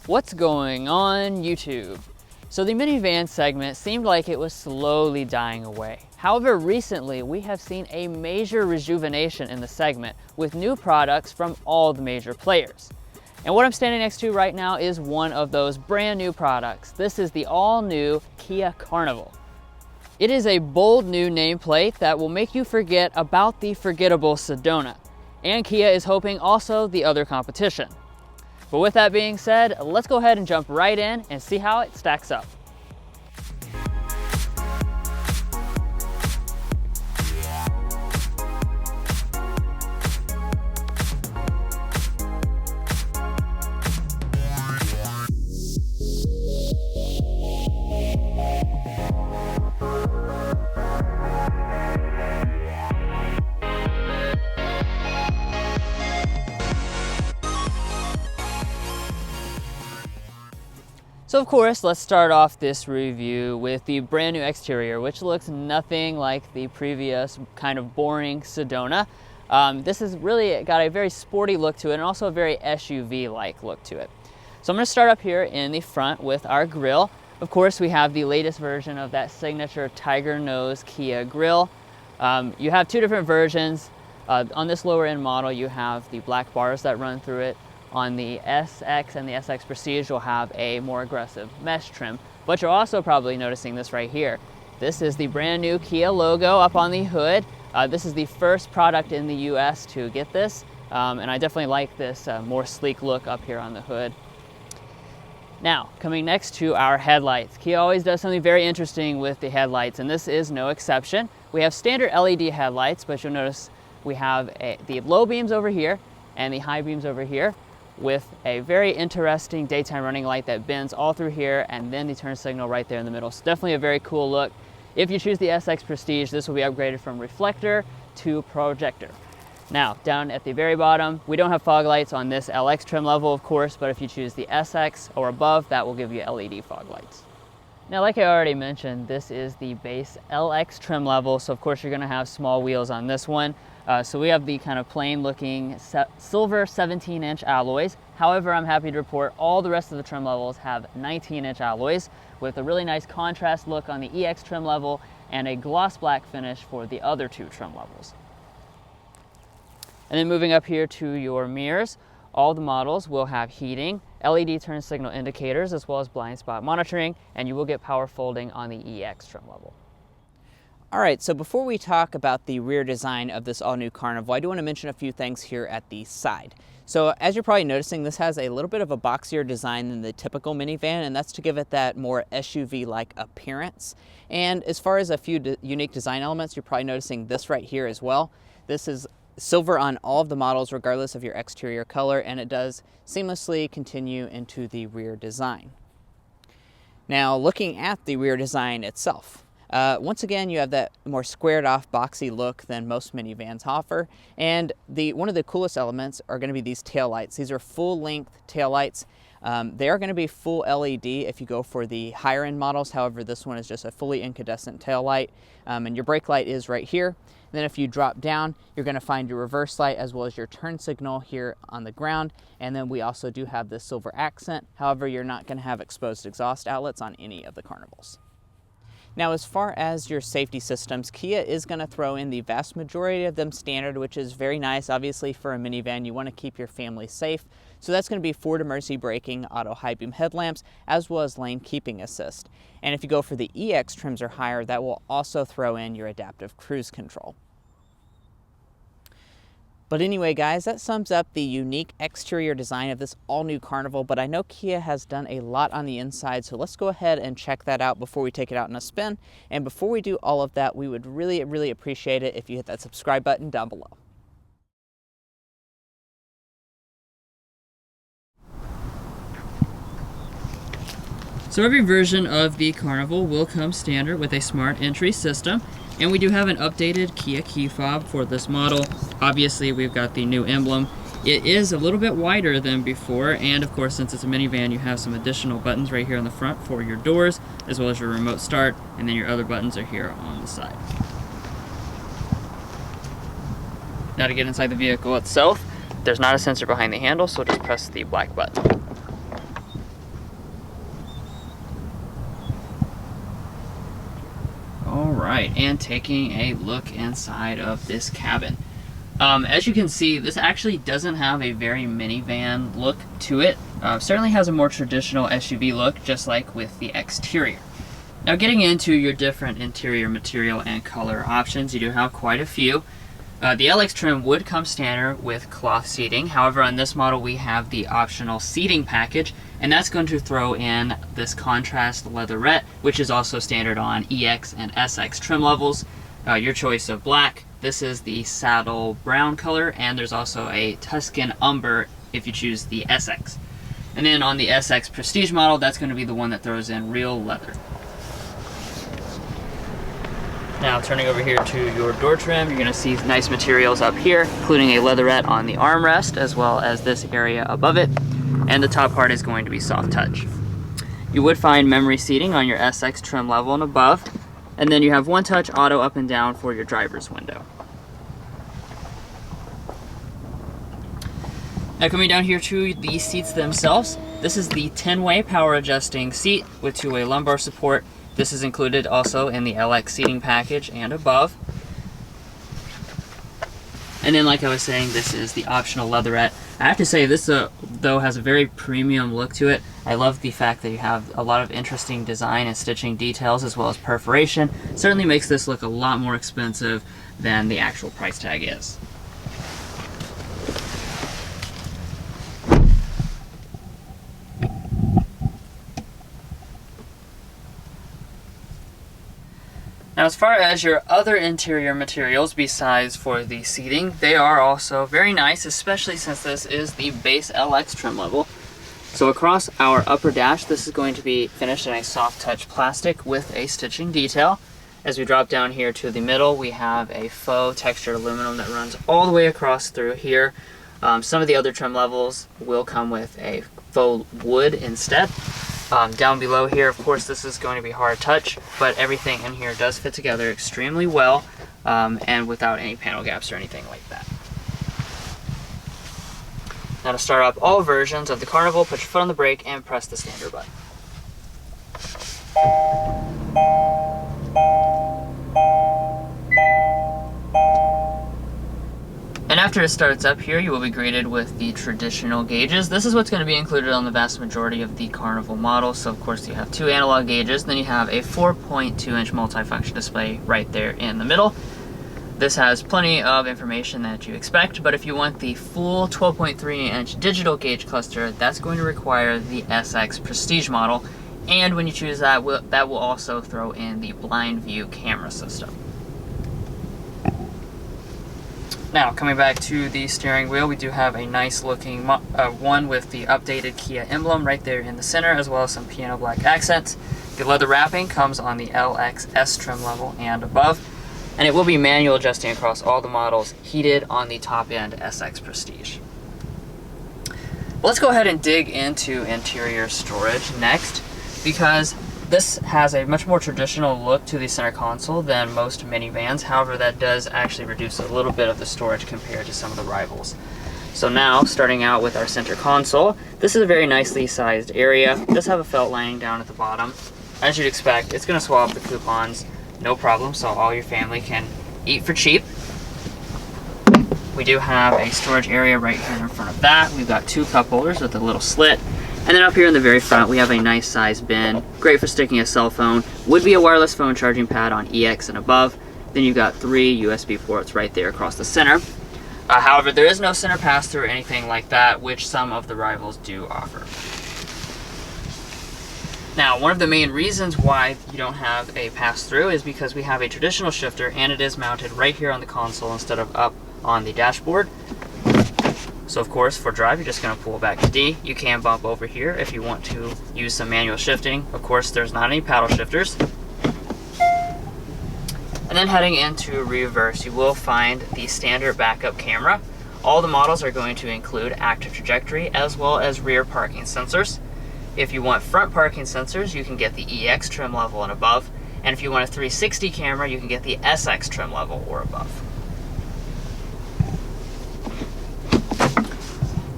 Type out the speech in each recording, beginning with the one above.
What's going on YouTube? So the minivan segment seemed like it was slowly dying away. However, recently we have seen a major rejuvenation in the segment with new products from all the major players. And what I'm standing next to right now is one of those brand new products. This is the all-new Kia Carnival. It is a bold new nameplate that will make you forget about the forgettable Sedona. And Kia is hoping also the other competition. But with that being said, let's go ahead and jump right in and see how it stacks up. So of course, let's start off this review with the brand new exterior, which looks nothing like the previous kind of boring Sedona. This has really got a very sporty look to it and also a very SUV-like look to it. So I'm going to start up here in the front with our grille. Of course, we have the latest version of that signature tiger nose Kia grille. You have two different versions. On this lower end model, you have the black bars that run through it. On the SX and the SX Prestige, you'll have a more aggressive mesh trim. But you're also probably noticing this right here. This is the brand new Kia logo up on the hood. This is the first product in the US to get this. And I definitely like this more sleek look up here on the hood. Now, coming next to our headlights. Kia always does something very interesting with the headlights, and this is no exception. We have standard LED headlights, but you'll notice we have the low beams over here and the high beams over here, with a very interesting daytime running light that bends all through here, and then the turn signal right there in the middle. So definitely a very cool look. If you choose the SX Prestige, this will be upgraded from reflector to projector. Now, down at the very bottom, we don't have fog lights on this LX trim level, of course, but if you choose the SX or above, that will give you LED fog lights. Now, like I already mentioned, this is the base LX trim level, so of course you're gonna have small wheels on this one. So we have the kind of plain looking silver 17-inch alloys. However, I'm happy to report all the rest of the trim levels have 19-inch alloys with a really nice contrast look on the EX trim level and a gloss black finish for the other two trim levels. And then moving up here to your mirrors, all the models will have heating, LED turn signal indicators, as well as blind spot monitoring, and you will get power folding on the EX trim level. All right, so before we talk about the rear design of this all-new Carnival, I do want to mention a few things here at the side. So as you're probably noticing, this has a little bit of a boxier design than the typical minivan, and that's to give it that more SUV-like appearance. And as far as a few unique design elements, you're probably noticing this right here as well. This is silver on all of the models, regardless of your exterior color, and it does seamlessly continue into the rear design. Now, looking at the rear design itself, once again, you have that more squared off boxy look than most minivans offer, and one of the coolest elements are going to be these taillights. These are full length taillights. They are going to be full LED if you go for the higher end models. However, this one is just a fully incandescent taillight, and your brake light is right here. Then if you drop down, you're going to find your reverse light as well as your turn signal here on the ground. And then we also do have this silver accent. However, you're not going to have exposed exhaust outlets on any of the Carnivals. Now, as far as your safety systems, Kia is going to throw in the vast majority of them standard, which is very nice. Obviously, for a minivan, you want to keep your family safe. So that's going to be forward emergency braking, auto high beam headlamps, as well as lane keeping assist. And if you go for the EX trims or higher, that will also throw in your adaptive cruise control. But anyway, guys, that sums up the unique exterior design of this all-new Carnival, but I know Kia has done a lot on the inside, so let's go ahead and check that out before we take it out in a spin. And before we do all of that, we would really, really appreciate it if you hit that subscribe button down below. So every version of the Carnival will come standard with a smart entry system. And we do have an updated Kia key fob for this model. Obviously, we've got the new emblem. It is a little bit wider than before, and of course, since it's a minivan, you have some additional buttons right here on the front for your doors, as well as your remote start, and then your other buttons are here on the side. Now to get inside the vehicle itself, there's not a sensor behind the handle, so just press the black button. right, and taking a look inside of this cabin. As you can see, this actually doesn't have a very minivan look to it. Certainly has a more traditional SUV look, just like with the exterior. Now, getting into your different interior material and color options, you do have quite a few. The LX trim would come standard with cloth seating. However, on this model, we have the optional seating package, and that's going to throw in this contrast leatherette, which is also standard on EX and SX trim levels. Your choice of black. This is the saddle brown color, and there's also a Tuscan umber if you choose the SX. And then on the SX Prestige model, that's going to be the one that throws in real leather. Now, turning over here to your door trim, you're going to see nice materials up here, including a leatherette on the armrest, as well as this area above it. And the top part is going to be soft touch. You would find memory seating on your SX trim level and above. And then you have one touch auto up and down for your driver's window. Now, coming down here to the seats themselves, this is the 10-way power adjusting seat with 2-way lumbar support. This is included also in the LX seating package and above. And then, like I was saying, this is the optional leatherette. I have to say, this though has a very premium look to it. I love the fact that you have a lot of interesting design and stitching details as well as perforation. Certainly makes this look a lot more expensive than the actual price tag is. Now, as far as your other interior materials besides for the seating, they are also very nice, especially since this is the base LX trim level. So across our upper dash, this is going to be finished in a soft touch plastic with a stitching detail. As we drop down here to the middle, we have a faux textured aluminum that runs all the way across through here. Some of the other trim levels will come with a faux wood instead. Down below here, of course, this is going to be hard touch, but everything in here does fit together extremely well and without any panel gaps or anything like that. Now, to start up all versions of the Carnival, put your foot on the brake and press the standard button. And after it starts up here, you will be greeted with the traditional gauges. This is what's going to be included on the vast majority of the Carnival models. So of course you have 2 analog gauges, then you have a 4.2-inch multifunction display right there in the middle. This has plenty of information that you expect, but if you want the full 12.3-inch digital gauge cluster, that's going to require the SX Prestige model. And when you choose that, that will also throw in the blind view camera system. Now, coming back to the steering wheel, we do have a nice looking one with the updated Kia emblem right there in the center, as well as some piano black accents. The leather wrapping comes on the LXS trim level and above, and it will be manual adjusting across all the models, heated on the top end SX Prestige. Let's go ahead and dig into interior storage next, because this has a much more traditional look to the center console than most minivans. However, that does actually reduce a little bit of the storage compared to some of the rivals. So now, starting out with our center console, this is a very nicely sized area. It does have a felt lining down at the bottom. As you'd expect, it's going to swallow up the coupons, no problem, so all your family can eat for cheap. We do have a storage area right here in front of that. We've got 2 cup holders with a little slit. And then up here in the very front, we have a nice size bin, great for sticking a cell phone. Would be a wireless phone charging pad on EX and above. Then you've got 3 USB ports right there across the center. However, there is no center pass-through or anything like that, which some of the rivals do offer. Now, one of the main reasons why you don't have a pass-through is because we have a traditional shifter, and it is mounted right here on the console instead of up on the dashboard. So of course, for drive, you're just going to pull back to D. You can bump over here if you want to use some manual shifting. Of course, there's not any paddle shifters. And then heading into reverse, you will find the standard backup camera. All the models are going to include active trajectory as well as rear parking sensors. If you want front parking sensors, you can get the EX trim level and above. And if you want a 360 camera, you can get the SX trim level or above.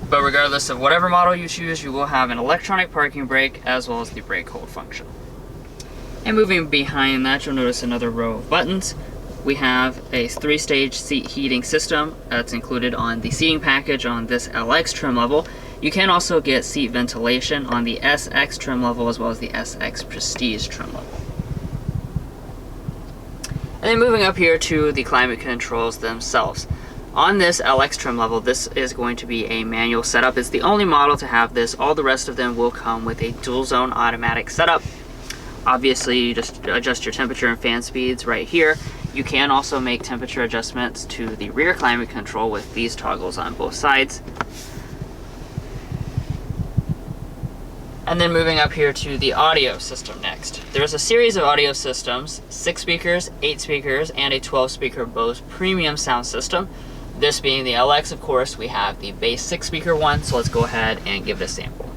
But regardless of whatever model you choose, you will have an electronic parking brake as well as the brake hold function. And moving behind that, you'll notice another row of buttons. We have a 3-stage seat heating system that's included on the seating package on this LX trim level. You can also get seat ventilation on the SX trim level as well as the SX Prestige trim level. And then moving up here to the climate controls themselves. On this LX trim level, this is going to be a manual setup. It's the only model to have this. All the rest of them will come with a dual zone automatic setup. Obviously, you just adjust your temperature and fan speeds right here. You can also make temperature adjustments to the rear climate control with these toggles on both sides. And then moving up here to the audio system next. There's a series of audio systems, 6 speakers, 8 speakers, and a 12-speaker Bose premium sound system. This being the LX, of course, we have the base 6-speaker one, so let's go ahead and give it a sample.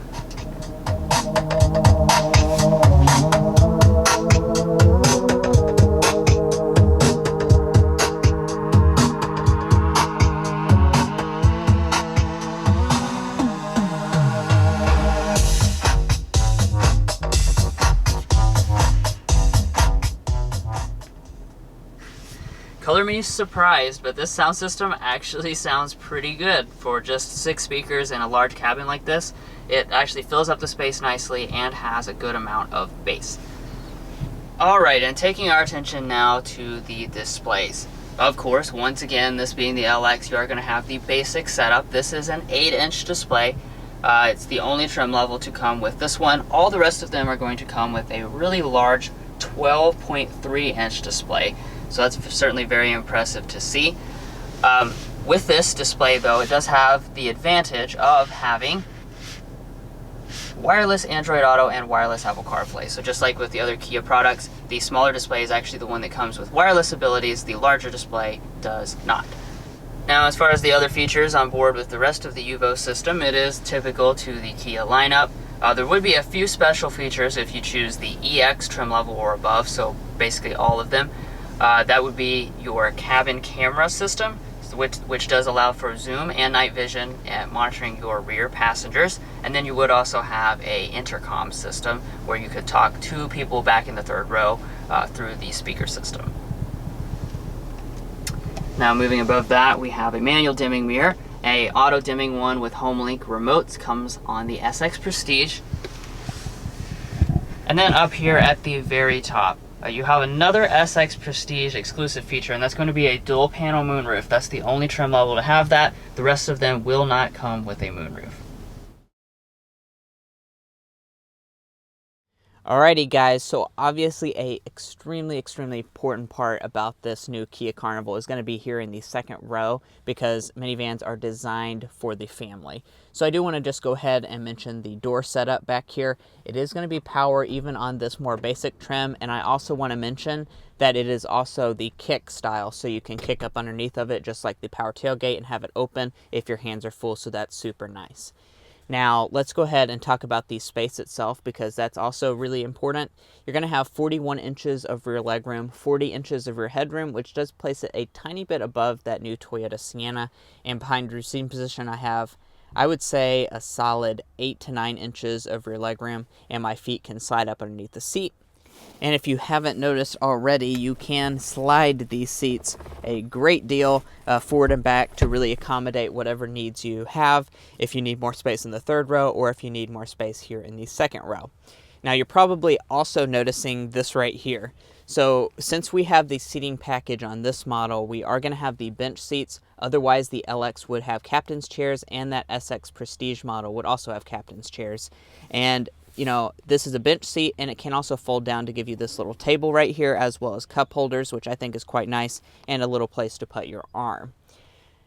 Color me surprised, but this sound system actually sounds pretty good for just 6 speakers in a large cabin like this. It actually fills up the space nicely and has a good amount of bass. Alright, and taking our attention now to the displays. Of course, once again, this being the LX, you are going to have the basic setup. This is an 8-inch display. It's the only trim level to come with this one. All the rest of them are going to come with a really large 12.3-inch display. So that's certainly very impressive to see. With this display though, it does have the advantage of having wireless Android Auto and wireless Apple CarPlay. So just like with the other Kia products, the smaller display is actually the one that comes with wireless abilities. The larger display does not. Now, as far as the other features on board with the rest of the UVO system, it is typical to the Kia lineup. There would be a few special features if you choose the EX trim level or above, so basically all of them. That would be your cabin camera system, which does allow for zoom and night vision and monitoring your rear passengers. And then you would also have a intercom system where you could talk to people back in the third row through the speaker system. Now moving above that, we have a manual dimming mirror. A auto dimming one with HomeLink remotes comes on the SX Prestige. And then up here at the very top, you have another SX Prestige exclusive feature, and that's going to be a dual panel moonroof. That's the only trim level to have that. The rest of them will not come with a moonroof. Alrighty guys, so obviously a extremely important part about this new Kia Carnival is going to be here in the second row, because minivans are designed for the family. So I do want to just go ahead and mention the door setup back here. It is going to be power even on this more basic trim, and I also want to mention that it is also the kick style, so you can kick up underneath of it just like the power tailgate and have it open if your hands are full, so that's super nice. Now, let's go ahead and talk about the space itself, because that's also really important. You're going to have 41 inches of rear legroom, 40 inches of rear headroom, which does place it a tiny bit above that new Toyota Sienna. And behind your seating position, I would say a solid 8 to 9 inches of rear legroom, and my feet can slide up underneath the seat. And if you haven't noticed already, you can slide these seats a great deal forward and back to really accommodate whatever needs you have, if you need more space in the third row or if you need more space here in the second row. Now, you're probably also noticing this right here. So since we have the seating package on this model, we are going to have the bench seats. Otherwise, the LX would have captain's chairs, and that SX Prestige model would also have captain's chairs. And you know, this is a bench seat, and it can also fold down to give you this little table right here, as well as cup holders, which I think is quite nice, and a little place to put your arm.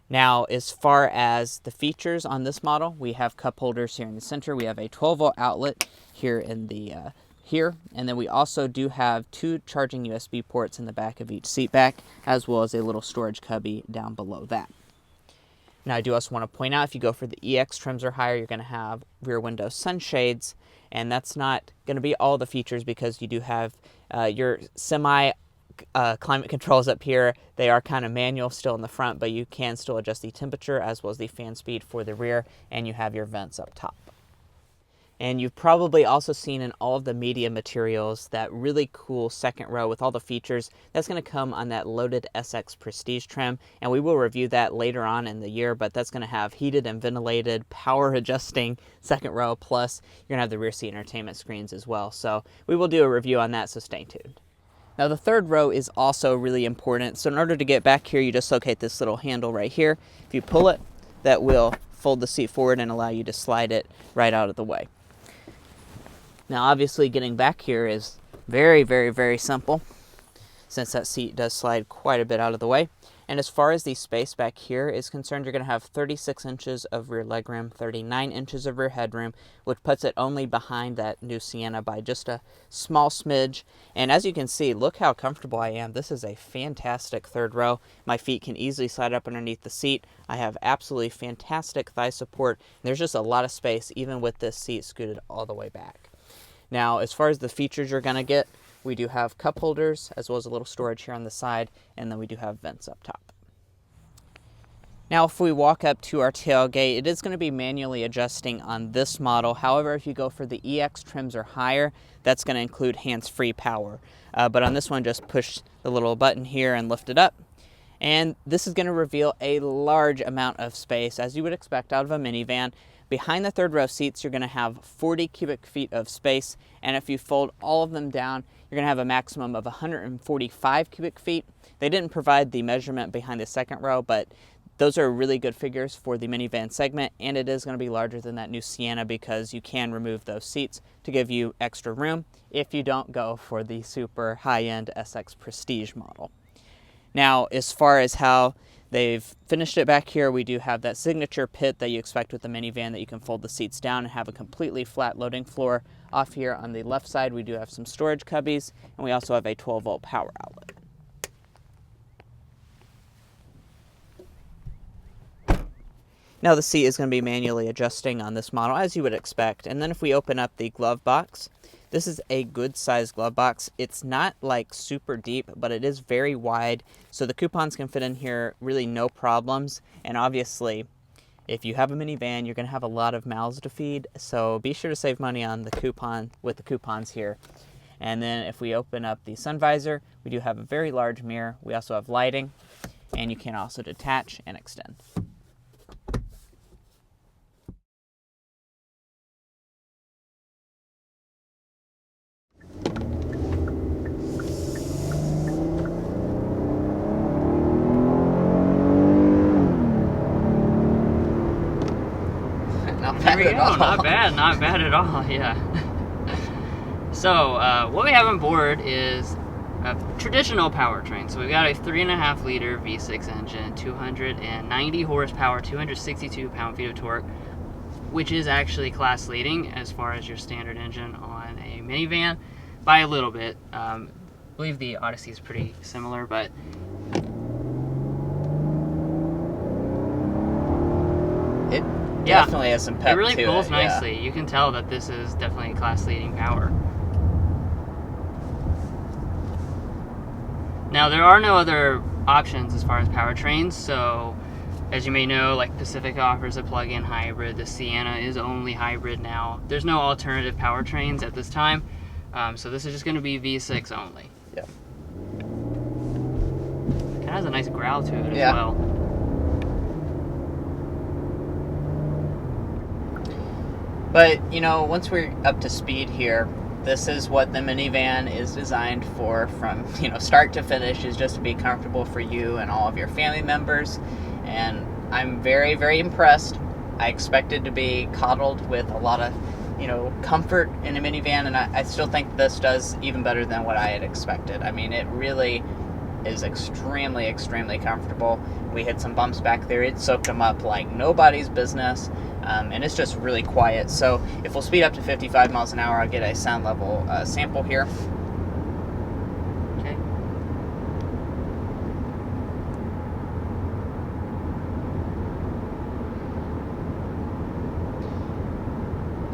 Now, as far as the features on this model, we have cup holders here in the center. We have a 12-volt outlet here in the and then we also do have 2 charging USB ports in the back of each seat back, as well as a little storage cubby down below that. Now, I do also want to point out, if you go for the EX trims or higher, you're going to have rear window sunshades, and that's not going to be all the features, because you do have your semi climate controls up here. They are kind of manual still in the front, but you can still adjust the temperature as well as the fan speed for the rear, and you have your vents up top. And you've probably also seen in all of the media materials that really cool second row with all the features. That's going to come on that loaded SX Prestige trim, and we will review that later on in the year, but that's going to have heated and ventilated, power adjusting second row, plus you're going to have the rear seat entertainment screens as well. So we will do a review on that, so stay tuned. Now the third row is also really important. So in order to get back here, you just locate this little handle right here. If you pull it, that will fold the seat forward and allow you to slide it right out of the way. Now obviously getting back here is very, very, very simple, since that seat does slide quite a bit out of the way. And as far as the space back here is concerned, you're going to have 36 inches of rear legroom, 39 inches of rear headroom, which puts it only behind that new Sienna by just a small smidge. And as you can see, look how comfortable I am. This is a fantastic third row. My feet can easily slide up underneath the seat. I have absolutely fantastic thigh support. There's just a lot of space, even with this seat scooted all the way back. Now, as far as the features you're going to get, we do have cup holders, as well as a little storage here on the side, and then we do have vents up top. Now, if we walk up to our tailgate, it is going to be manually adjusting on this model. However, if you go for the EX trims or higher, that's going to include hands-free power. But on this one, just push the little button here and lift it up. And this is going to reveal a large amount of space, as you would expect out of a minivan. Behind the third row seats, you're going to have 40 cubic feet of space, and if you fold all of them down, you're going to have a maximum of 145 cubic feet. They didn't provide the measurement behind the second row, but those are really good figures for the minivan segment, and it is going to be larger than that new Sienna because you can remove those seats to give you extra room if you don't go for the super high-end SX Prestige model. Now, as far as how they've finished it back here, we do have that signature pit that you expect with the minivan, that you can fold the seats down and have a completely flat loading floor. Off here on the left side, we do have some storage cubbies, and we also have a 12-volt power outlet. Now the seat is going to be manually adjusting on this model, as you would expect. And then if we open up the glove box, this is a good sized glove box. It's not like super deep, but it is very wide, so the coupons can fit in here really no problems. And obviously, if you have a minivan, you're going to have a lot of mouths to feed, so be sure to save money on the coupon with the coupons here. And then if we open up the sun visor, we do have a very large mirror. We also have lighting, and you can also detach and extend. There we go. Not bad at all. Yeah. So what we have on board is a traditional powertrain. So we've got a 3.5 liter V6 engine, 290 horsepower, 262 pound-feet of torque, which is actually class leading as far as your standard engine on a minivan by a little bit. I believe the Odyssey is pretty similar, but it definitely has some pep to it. It really pulls nicely. Yeah. You can tell that this is definitely class leading power. Now there are no other options as far as powertrains, so as you may know, like Pacific offers a plug-in hybrid. The Sienna is only hybrid now. There's no alternative powertrains at this time, so this is just going to be V6 only. Yeah. It has a nice growl to it as well. But, you know, once we're up to speed here, this is what the minivan is designed for, from, you know, start to finish, is just to be comfortable for you and all of your family members. And I'm very, very impressed. I expected to be coddled with a lot of, you know, comfort in a minivan, and I still think this does even better than what I had expected. I mean, it really is extremely, extremely comfortable. We hit some bumps back there. It soaked them up like nobody's business. And it's just really quiet. So if we'll speed up to 55 miles an hour, I'll get a sound level sample here. Okay.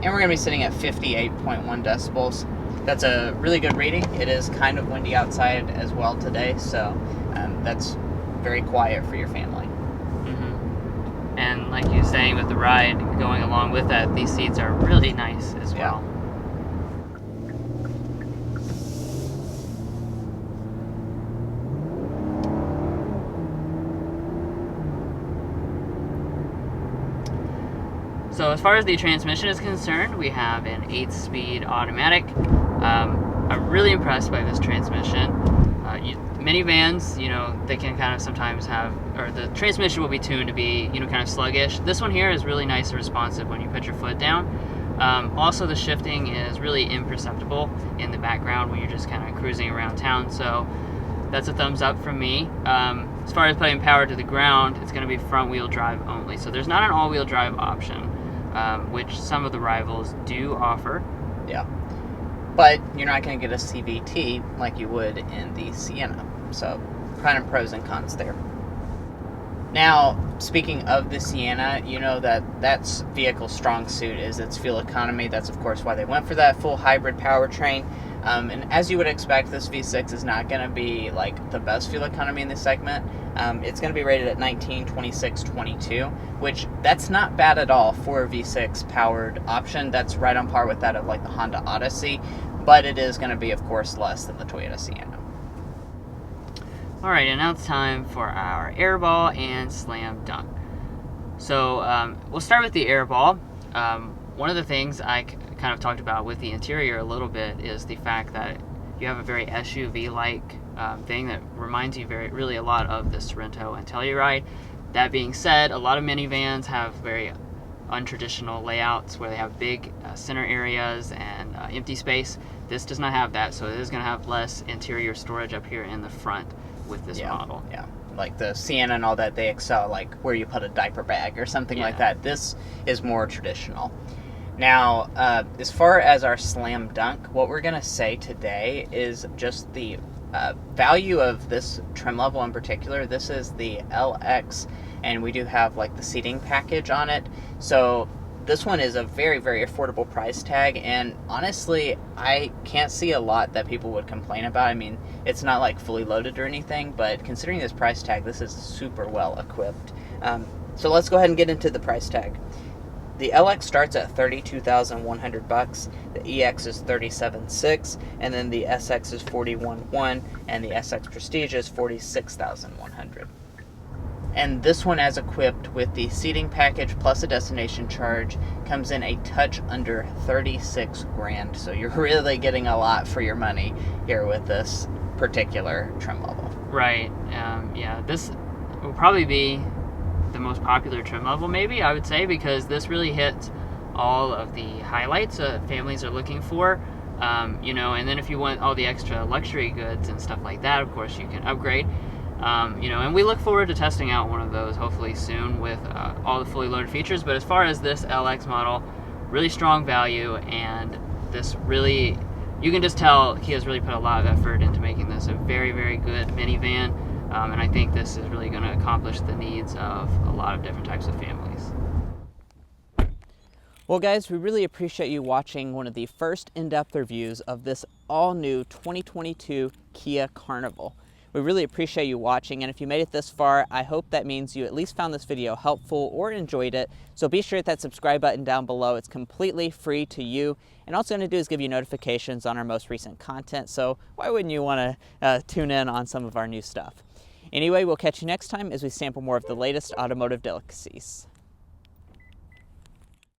And we're going to be sitting at 58.1 decibels. That's a really good reading. It is kind of windy outside as well today, so that's very quiet for your family. And like you were saying with the ride going along with that, these seats are really nice as well. So as far as the transmission is concerned, we have an 8-speed automatic. I'm really impressed by this transmission. Minivans, they can kind of sometimes have, or the transmission will be tuned to be, kind of sluggish. This one here is really nice and responsive when you put your foot down. Also, the shifting is really imperceptible in the background when you're just kind of cruising around town. So that's a thumbs up from me. As far as putting power to the ground, it's going to be front-wheel drive only. So there's not an all-wheel drive option, which some of the rivals do offer. Yeah. But you're not going to get a CVT like you would in the Sienna. So, kind of pros and cons there. Now, speaking of the Sienna, you know that's vehicle's strong suit is its fuel economy. That's, of course, why they went for that full hybrid powertrain. And as you would expect, this V6 is not going to be like the best fuel economy in this segment. It's going to be rated at 19, 26, 22, which that's not bad at all for a V6 powered option. That's right on par with that of like the Honda Odyssey, but it is going to be, of course, less than the Toyota Sienna. All right, and now it's time for our airball and slam dunk. So we'll start with the airball. One of the things I kind of talked about with the interior a little bit is the fact that you have a very SUV-like thing that reminds you really a lot of the Sorento and Telluride. That being said, a lot of minivans have very untraditional layouts where they have big center areas and empty space. This does not have that, so it is going to have less interior storage up here in the front with this model. Yeah, like the Sienna and all that, they excel like where you put a diaper bag or something like that. This is more traditional. Now, as far as our slam dunk, what we're going to say today is just the value of this trim level in particular. This is the LX, and we do have like the seating package on it. So this one is a very, very affordable price tag, and honestly, I can't see a lot that people would complain about. I mean, it's not like fully loaded or anything, but considering this price tag, this is super well equipped. So let's go ahead and get into the price tag. The LX starts at $32,100, the EX is $37,600, and then the SX is $41,100, and the SX Prestige is $46,100. And this one, as equipped with the seating package plus a destination charge, comes in a touch under $36,000. So you're really getting a lot for your money here with this particular trim level. Right. Yeah. This will probably be the most popular trim level, maybe I would say, because this really hits all of the highlights families are looking for. And then if you want all the extra luxury goods and stuff like that, of course you can upgrade. And we look forward to testing out one of those hopefully soon with all the fully loaded features. But as far as this LX model, really strong value, and this really, you can just tell Kia's really put a lot of effort into making this a very, very good minivan. And I think this is really going to accomplish the needs of a lot of different types of families. Well guys, we really appreciate you watching one of the first in-depth reviews of this all-new 2022 Kia Carnival. We really appreciate you watching, and if you made it this far, I hope that means you at least found this video helpful or enjoyed it. So be sure to hit that subscribe button down below. It's completely free to you, and all it's going to do is give you notifications on our most recent content, so why wouldn't you want to tune in on some of our new stuff? Anyway, we'll catch you next time as we sample more of the latest automotive delicacies.